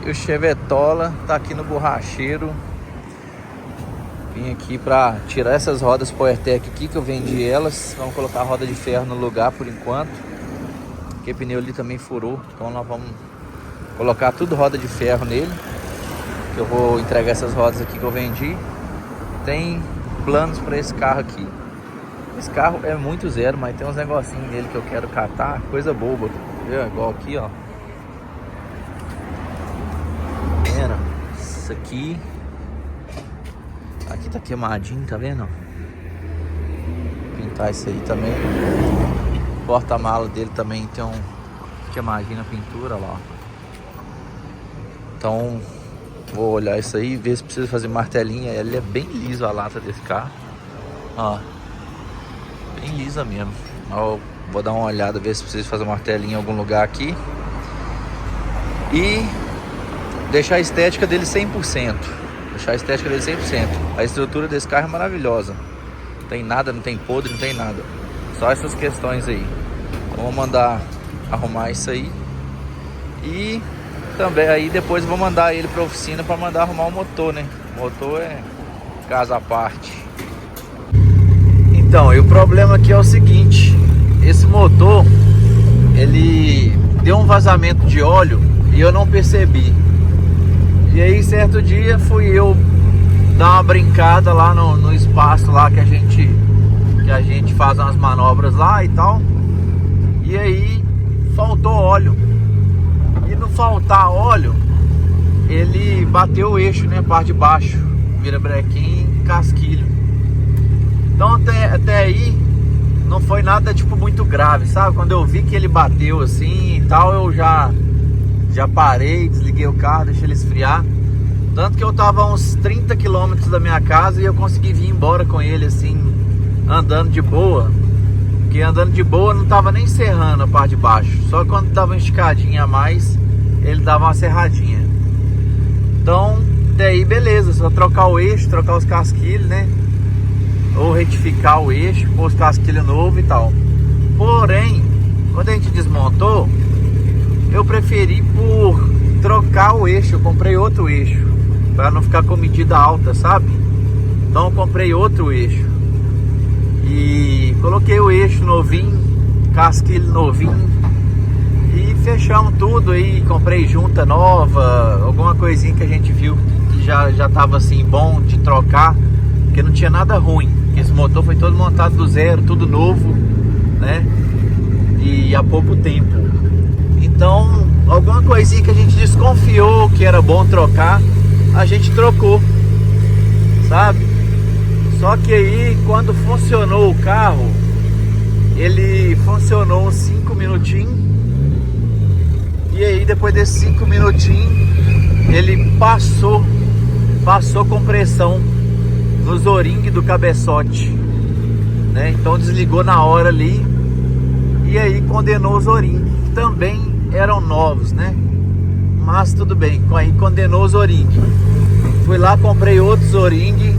E o Chevetola tá aqui no borracheiro. Vim aqui pra tirar essas rodas Powertec aqui, que eu vendi elas. Vamos colocar a roda de ferro no lugar por enquanto, porque o pneu ali também furou. Então nós vamos colocar tudo roda de ferro nele, que eu vou entregar essas rodas aqui que eu vendi. Tem planos para esse carro aqui. Esse carro é muito zero, mas tem uns negocinhos nele que eu quero catar, coisa boba. Viu? Igual aqui, ó. Vendo? Isso aqui tá queimadinho, tá vendo? Pintar isso aí também. O porta-mala dele também tem um queimadinho na pintura lá. Então vou olhar isso aí, ver se precisa fazer martelinha. Ele é bem liso, a lata desse carro, ó, bem lisa mesmo. Eu vou dar uma olhada, ver se precisa fazer martelinha em algum lugar aqui e deixar a estética dele 100%. Deixar a estética dele 100%. A estrutura desse carro é maravilhosa. Não tem nada, não tem podre, não tem nada. Só essas questões aí. Então, vou mandar arrumar isso aí. E também aí depois vou mandar ele pra oficina para mandar arrumar o motor, né? O motor é casa à parte. Então, e o problema aqui é o seguinte. Esse motor, ele deu um vazamento de óleo e eu não percebi. E aí certo dia fui eu dar uma brincada lá no espaço lá que a gente faz umas manobras lá e tal. E aí faltou óleo. E no faltar óleo, ele bateu o eixo, né, parte de baixo, virabrequim, casquilho. Então até aí não foi nada tipo muito grave, sabe? Quando eu vi que ele bateu assim e tal, eu já parei, desliguei o carro, deixei ele esfriar. Tanto que eu tava a uns 30 km da minha casa e eu consegui vir embora com ele assim, andando de boa. Porque andando de boa não tava nem serrando a parte de baixo. Só quando dava uma esticadinha a mais, ele dava uma serradinha. Então, daí beleza, só trocar o eixo, trocar os casquilhos, né? Ou retificar o eixo, pôr os casquilhos novos e tal. Porém, quando a gente desmontou, eu preferi por trocar o eixo. Eu comprei outro eixo para não ficar com medida alta, sabe? Então eu comprei outro eixo e coloquei o eixo novinho, casquilho novinho e fechamos tudo aí. Comprei junta nova, alguma coisinha que a gente viu que já tava assim bom de trocar, porque não tinha nada ruim. Esse motor foi todo montado do zero, tudo novo, né? E há pouco tempo. Então, alguma coisinha que a gente desconfiou que era bom trocar, a gente trocou, sabe? Só que aí, quando funcionou o carro, ele funcionou uns 5 minutinhos. E aí, depois desses 5 minutinhos, ele passou compressão nos O-ring do cabeçote, né? Então desligou na hora ali. E aí condenou os O-ring. Também eram novos, né? Mas tudo bem, aí condenou os O-ring. Fui lá, comprei outros O-ring,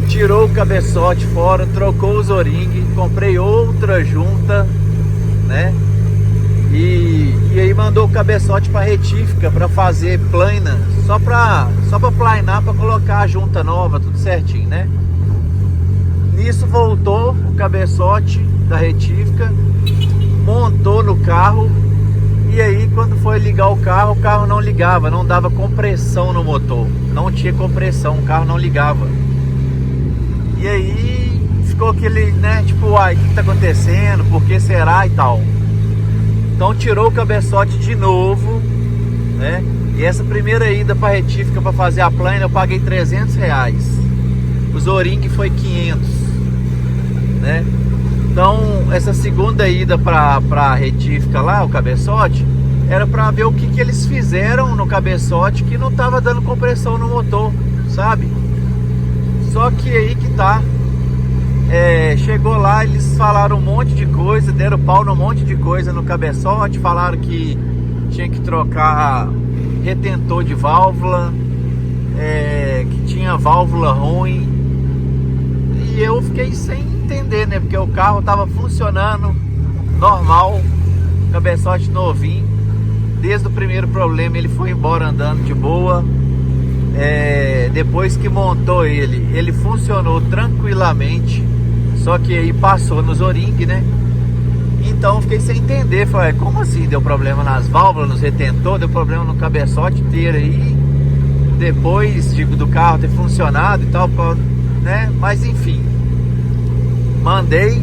tirou o cabeçote fora, trocou os O-ring, comprei outra junta, né? E aí mandou o cabeçote para retífica para fazer plana, só para planar, para colocar a junta nova, tudo certinho, né? Nisso voltou o cabeçote da retífica, montou no carro. E aí quando foi ligar o carro não ligava, não dava compressão no motor, não tinha compressão, o carro não ligava. E aí ficou aquele, né, tipo, uai, o que tá acontecendo, por que será e tal. Então tirou o cabeçote de novo, né? E essa primeira ida para retífica para fazer a plana eu paguei R$300. Os O-ring foi 500, né? Então essa segunda ida para retífica lá, o cabeçote, era para ver o que eles fizeram no cabeçote que não tava dando compressão no motor, sabe? Só que aí que tá, chegou lá, eles falaram um monte de coisa, deram pau num monte de coisa no cabeçote, falaram que tinha que trocar retentor de válvula, que tinha válvula ruim. E eu fiquei sem entender, né? Porque o carro tava funcionando normal, cabeçote novinho. desde o primeiro problema ele foi embora andando de boa. Depois que montou ele funcionou tranquilamente, só que aí passou nos O-ring, né? Então fiquei sem entender, falei, como assim deu problema nas válvulas, nos retentor, deu problema no cabeçote inteiro aí, depois do carro ter funcionado e tal, né? Mas enfim, mandei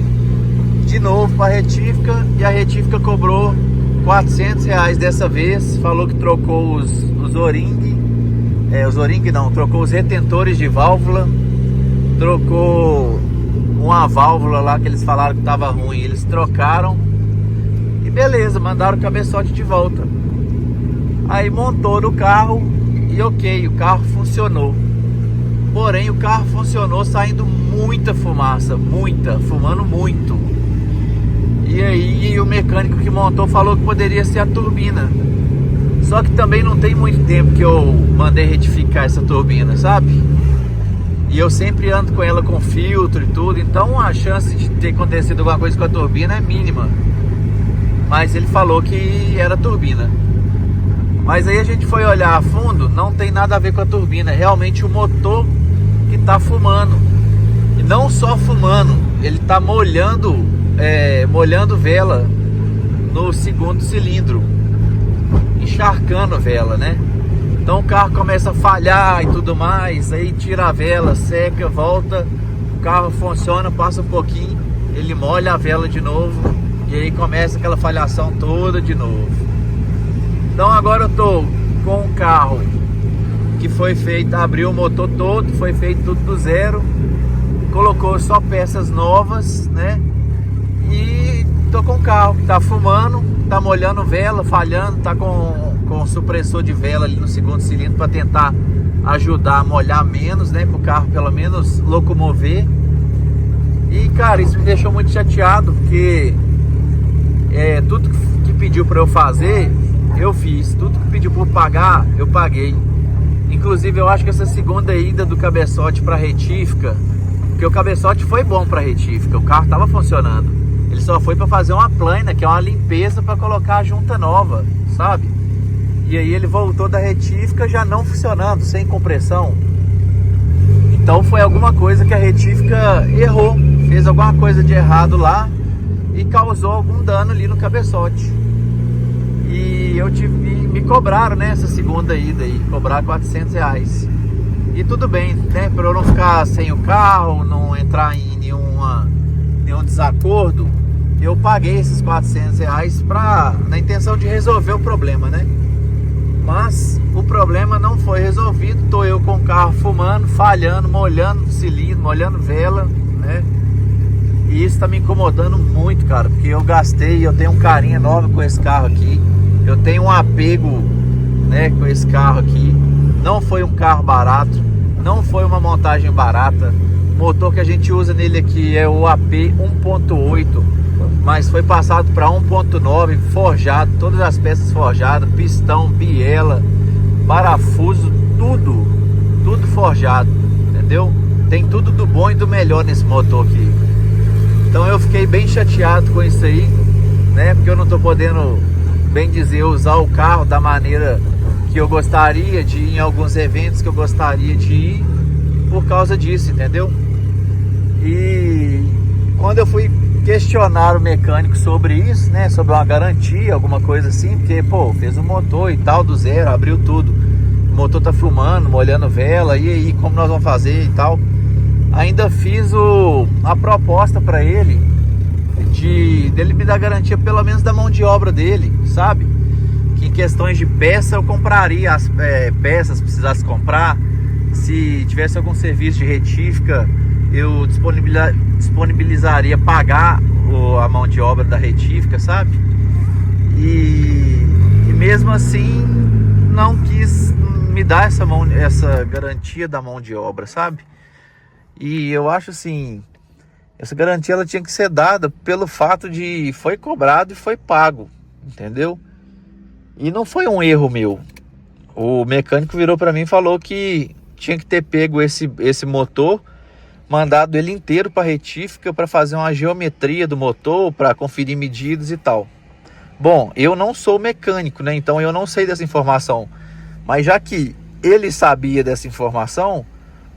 de novo para a retífica e a retífica cobrou R$400 dessa vez, falou que trocou os O-ring, trocou os retentores de válvula, trocou uma válvula lá que eles falaram que estava ruim, eles trocaram e beleza, mandaram o cabeçote de volta. Aí montou no carro e ok, o carro funcionou. Porém o carro funcionou saindo muita fumaça, fumando muito. E aí o mecânico que montou falou que poderia ser a turbina. Só que também não tem muito tempo que eu mandei retificar essa turbina, sabe? E eu sempre ando com ela com filtro e tudo, então a chance de ter acontecido alguma coisa com a turbina é mínima. Mas ele falou que era turbina. Mas aí a gente foi olhar a fundo, não tem nada a ver com a turbina, é realmente o motor que tá fumando. E não só fumando, ele tá molhando vela no segundo cilindro, encharcando a vela, né? Então o carro começa a falhar e tudo mais, aí tira a vela, seca, volta, o carro funciona, passa um pouquinho, ele molha a vela de novo e aí começa aquela falhação toda de novo. Então agora eu tô com um carro que foi feito, abriu o motor todo, foi feito tudo do zero, colocou só peças novas, né? E tô com um carro que tá fumando, tá molhando vela, falhando, tá com supressor de vela ali no segundo cilindro para tentar ajudar a molhar menos, né? Para o carro pelo menos locomover. E cara, isso me deixou muito chateado, porque tudo que pediu para eu fazer, eu fiz. Tudo que pediu para eu pagar, eu paguei. Inclusive eu acho que essa segunda ida do cabeçote para retífica, porque o cabeçote foi bom para retífica, o carro estava funcionando. Ele só foi para fazer uma plana, que é uma limpeza para colocar a junta nova, sabe? E aí ele voltou da retífica já não funcionando, sem compressão. Então foi alguma coisa que a retífica errou, fez alguma coisa de errado lá e causou algum dano ali no cabeçote. E me cobraram, né, essa segunda ida aí, cobrar R$400. E tudo bem, né, para eu não ficar sem o carro, não entrar em nenhum desacordo, eu paguei esses R$400 na intenção de resolver o problema, né? Mas o problema não foi resolvido, tô eu com o carro fumando, falhando, molhando cilindro, molhando vela, né? E isso tá me incomodando muito, cara, porque eu tenho um carinho enorme com esse carro aqui, eu tenho um apego, né, com esse carro aqui. Não foi um carro barato, não foi uma montagem barata. O motor que a gente usa nele aqui é o AP 1.8, mas foi passado para 1.9, forjado, todas as peças forjadas, pistão, biela, parafuso, tudo forjado, entendeu? Tem tudo do bom e do melhor nesse motor aqui. Então eu fiquei bem chateado com isso aí, né? Porque eu não tô podendo, bem dizer, usar o carro da maneira que eu gostaria de ir, em alguns eventos que eu gostaria de ir, por causa disso, entendeu? E quando eu fui questionar o mecânico sobre isso, né, sobre uma garantia, alguma coisa assim, porque, pô, fez o motor e tal, do zero, abriu tudo, o motor tá fumando, molhando vela, e aí, como nós vamos fazer e tal. Ainda fiz a proposta para ele, dele me dar garantia pelo menos da mão de obra dele, sabe? Que em questões de peça eu compraria as peças, precisasse comprar, se tivesse algum serviço de retífica, eu disponibilizaria pagar a mão de obra da retífica, sabe? E mesmo assim não quis me dar essa garantia da mão de obra, sabe? E eu acho assim, essa garantia ela tinha que ser dada pelo fato de foi cobrado e foi pago, entendeu? E não foi um erro meu. O mecânico virou para mim e falou que tinha que ter pego esse motor, mandado ele inteiro para retífica para fazer uma geometria do motor, para conferir medidas e tal. Bom, eu não sou mecânico, né? Então eu não sei dessa informação. Mas já que ele sabia dessa informação,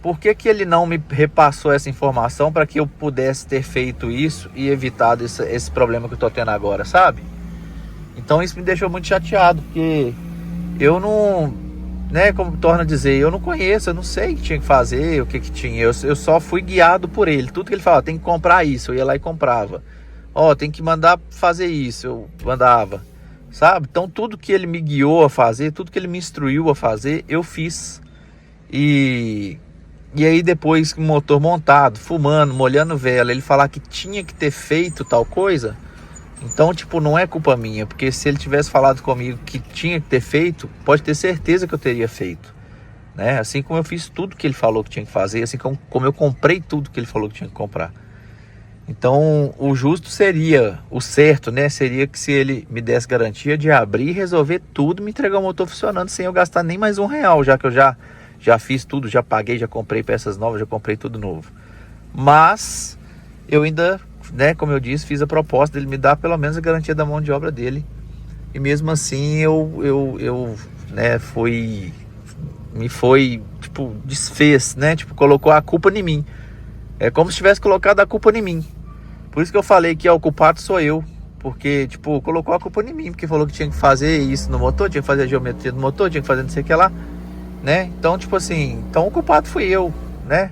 por que que ele não me repassou essa informação para que eu pudesse ter feito isso e evitado esse problema que eu tô tendo agora, sabe? Então isso me deixou muito chateado, porque eu não, né, como torna a dizer, eu não conheço, eu não sei o que tinha que fazer, o que que tinha, eu só fui guiado por ele. Tudo que ele falava, tem que comprar isso, eu ia lá e comprava. Ó, tem que mandar fazer isso, eu mandava, sabe? Então tudo que ele me guiou a fazer, tudo que ele me instruiu a fazer, eu fiz. E aí depois que o motor montado, fumando, molhando vela, ele falar que tinha que ter feito tal coisa, então tipo, não é culpa minha, porque se ele tivesse falado comigo que tinha que ter feito, pode ter certeza que eu teria feito, né? Assim como eu fiz tudo que ele falou que tinha que fazer, assim como eu comprei tudo que ele falou que tinha que comprar. Então, o justo seria, o certo, né? Seria que se ele me desse garantia de abrir, resolver tudo, me entregar o motor funcionando sem eu gastar nem mais R$ 1, já que eu já fiz tudo, já paguei, já comprei peças novas, já comprei tudo novo. Mas eu ainda, né, como eu disse, fiz a proposta dele me dar pelo menos a garantia da mão de obra dele. E mesmo assim eu né, tipo, desfez, né? Tipo, colocou a culpa em mim. É como se tivesse colocado a culpa em mim. Por isso que eu falei que o culpado sou eu. Porque, tipo, colocou a culpa em mim. Porque falou que tinha que fazer isso no motor, tinha que fazer a geometria do motor, tinha que fazer não sei o que lá, né? Então, tipo assim, então o culpado fui eu, né?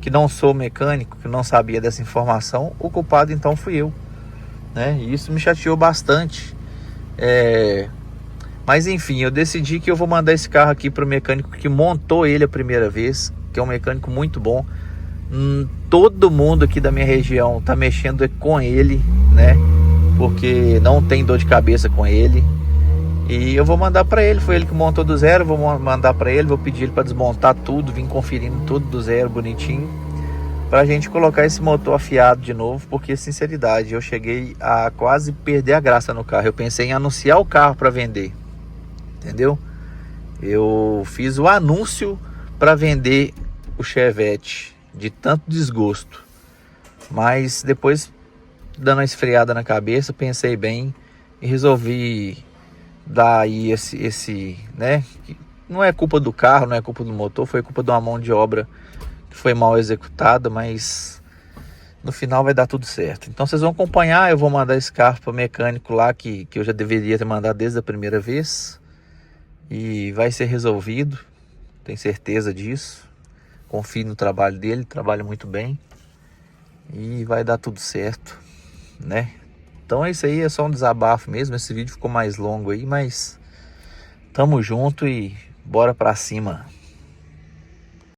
Que não sou mecânico, que não sabia dessa informação. O culpado, então, fui eu, né? E isso me chateou bastante. Mas, enfim, eu decidi que eu vou mandar esse carro aqui pro mecânico que montou ele a primeira vez. Que é um mecânico muito bom. Todo mundo aqui da minha região tá mexendo com ele, né? Porque não tem dor de cabeça com ele. E eu vou mandar para ele, foi ele que montou do zero, vou mandar para ele, vou pedir ele para desmontar tudo, vir conferindo tudo do zero, bonitinho, pra gente colocar esse motor afiado de novo, porque sinceridade, eu cheguei a quase perder a graça no carro. Eu pensei em anunciar o carro para vender, entendeu? Eu fiz o anúncio para vender o Chevette, de tanto desgosto. Mas depois, dando uma esfriada na cabeça, pensei bem e resolvi dar aí esse, né? Não é culpa do carro, não é culpa do motor, foi culpa de uma mão de obra que foi mal executada, mas no final vai dar tudo certo. Então vocês vão acompanhar, eu vou mandar esse carro para o mecânico lá, que eu já deveria ter mandado desde a primeira vez. E vai ser resolvido, tenho certeza disso. Confio no trabalho dele, trabalha muito bem. E vai dar tudo certo, né? Então é isso aí, é só um desabafo mesmo. Esse vídeo ficou mais longo aí, mas tamo junto e bora pra cima.